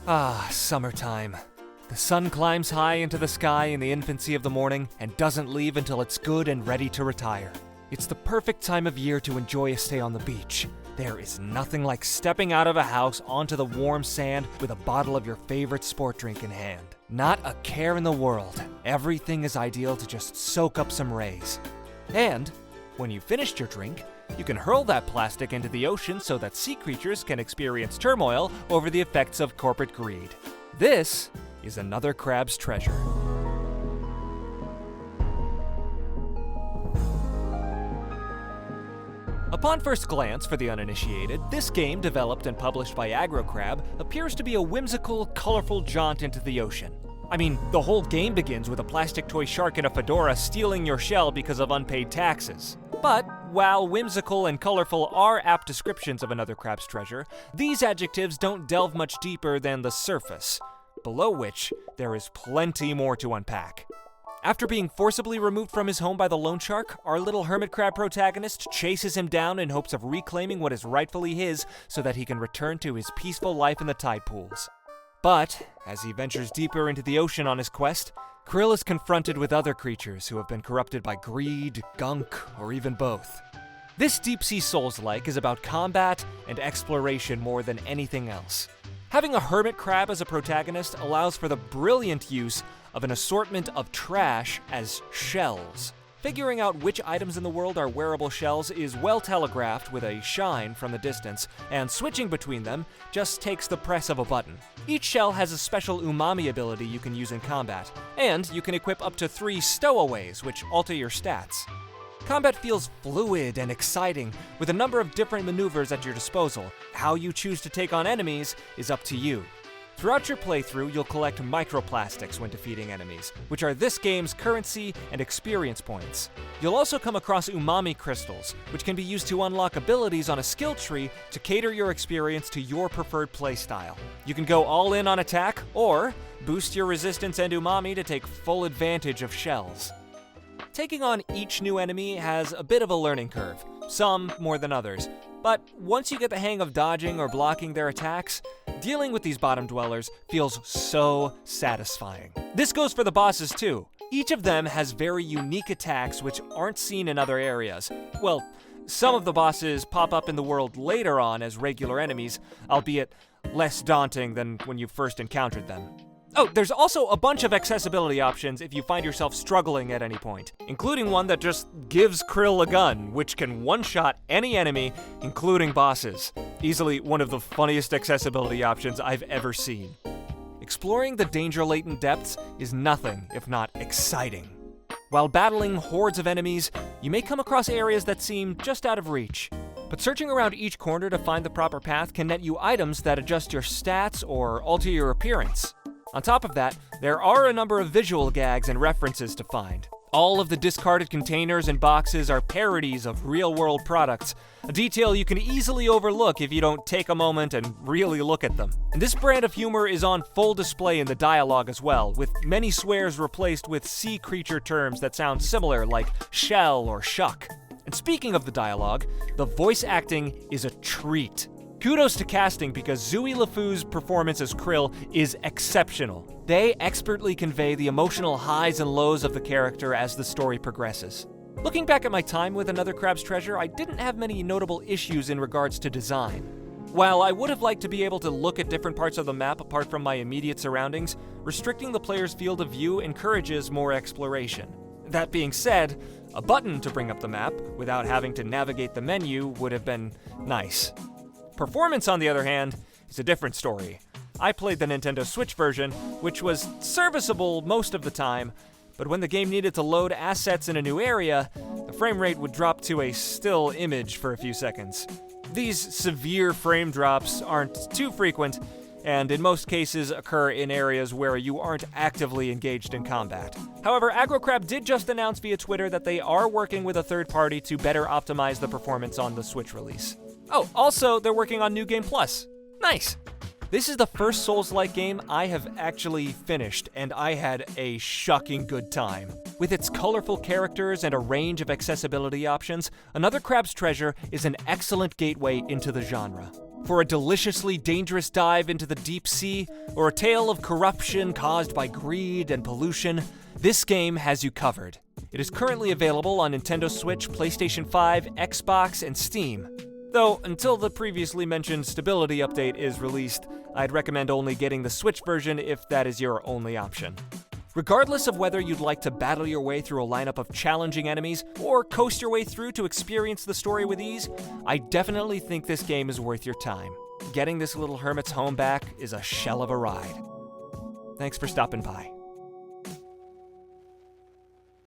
Ah, summertime. The sun climbs high into the sky in the infancy of the morning and doesn't leave until it's good and ready to retire. It's the perfect time of year to enjoy a stay on the beach. There is nothing like stepping out of a house onto the warm sand with a bottle of your favorite sport drink in hand. Not a care in the world. Everything is ideal to just soak up some rays. And when you've finished your drink, you can hurl that plastic into the ocean so that sea creatures can experience turmoil over the effects of corporate greed. This is another Crab's Treasure. Upon first glance, for the uninitiated, this game, developed and published by AgroCrab, appears to be a whimsical, colorful jaunt into the ocean. I mean, the whole game begins with a plastic toy shark in a fedora stealing your shell because of unpaid taxes. But while whimsical and colorful are apt descriptions of another Crab's Treasure, these adjectives don't delve much deeper than the surface, below which there is plenty more to unpack. After being forcibly removed from his home by the loan shark, our little hermit crab protagonist chases him down in hopes of reclaiming what is rightfully his so that he can return to his peaceful life in the tide pools. But, as he ventures deeper into the ocean on his quest, Krill is confronted with other creatures who have been corrupted by greed, gunk, or even both. This deep-sea Souls-like is about combat and exploration more than anything else. Having a hermit crab as a protagonist allows for the brilliant use of an assortment of trash as shells. Figuring out which items in the world are wearable shells is well telegraphed with a shine from the distance, and switching between them just takes the press of a button. Each shell has a special umami ability you can use in combat, and you can equip up to 3 stowaways, which alter your stats. Combat feels fluid and exciting, with a number of different maneuvers at your disposal. How you choose to take on enemies is up to you. Throughout your playthrough, you'll collect microplastics when defeating enemies, which are this game's currency and experience points. You'll also come across umami crystals, which can be used to unlock abilities on a skill tree to cater your experience to your preferred playstyle. You can go all in on attack, or boost your resistance and umami to take full advantage of shells. Taking on each new enemy has a bit of a learning curve, some more than others, but once you get the hang of dodging or blocking their attacks, dealing with these bottom dwellers feels so satisfying. This goes for the bosses too. Each of them has very unique attacks which aren't seen in other areas. Well, some of the bosses pop up in the world later on as regular enemies, albeit less daunting than when you first encountered them. Oh, there's also a bunch of accessibility options if you find yourself struggling at any point, including one that just gives Krill a gun, which can one-shot any enemy, including bosses. Easily one of the funniest accessibility options I've ever seen. Exploring the danger-latent depths is nothing if not exciting. While battling hordes of enemies, you may come across areas that seem just out of reach. But searching around each corner to find the proper path can net you items that adjust your stats or alter your appearance. On top of that, there are a number of visual gags and references to find. All of the discarded containers and boxes are parodies of real-world products, a detail you can easily overlook if you don't take a moment and really look at them. And this brand of humor is on full display in the dialogue as well, with many swears replaced with sea creature terms that sound similar, like shell or shuck. And speaking of the dialogue, the voice acting is a treat. Kudos to casting because Zooey LeFou's performance as Krill is exceptional. They expertly convey the emotional highs and lows of the character as the story progresses. Looking back at my time with Another Crab's Treasure, I didn't have many notable issues in regards to design. While I would have liked to be able to look at different parts of the map apart from my immediate surroundings, restricting the player's field of view encourages more exploration. That being said, a button to bring up the map without having to navigate the menu would have been nice. Performance, on the other hand, is a different story. I played the Nintendo Switch version, which was serviceable most of the time, but when the game needed to load assets in a new area, the frame rate would drop to a still image for a few seconds. These severe frame drops aren't too frequent, and in most cases occur in areas where you aren't actively engaged in combat. However, AgroCrab did just announce via Twitter that they are working with a third party to better optimize the performance on the Switch release. Oh, also, they're working on New Game Plus. Nice! This is the first Souls-like game I have actually finished, and I had a shocking good time. With its colorful characters and a range of accessibility options, Another Crab's Treasure is an excellent gateway into the genre. For a deliciously dangerous dive into the deep sea, or a tale of corruption caused by greed and pollution, this game has you covered. It is currently available on Nintendo Switch, PlayStation 5, Xbox, and Steam. Though, until the previously mentioned stability update is released, I'd recommend only getting the Switch version if that is your only option. Regardless of whether you'd like to battle your way through a lineup of challenging enemies or coast your way through to experience the story with ease, I definitely think this game is worth your time. Getting this little hermit's home back is a shell of a ride. Thanks for stopping by.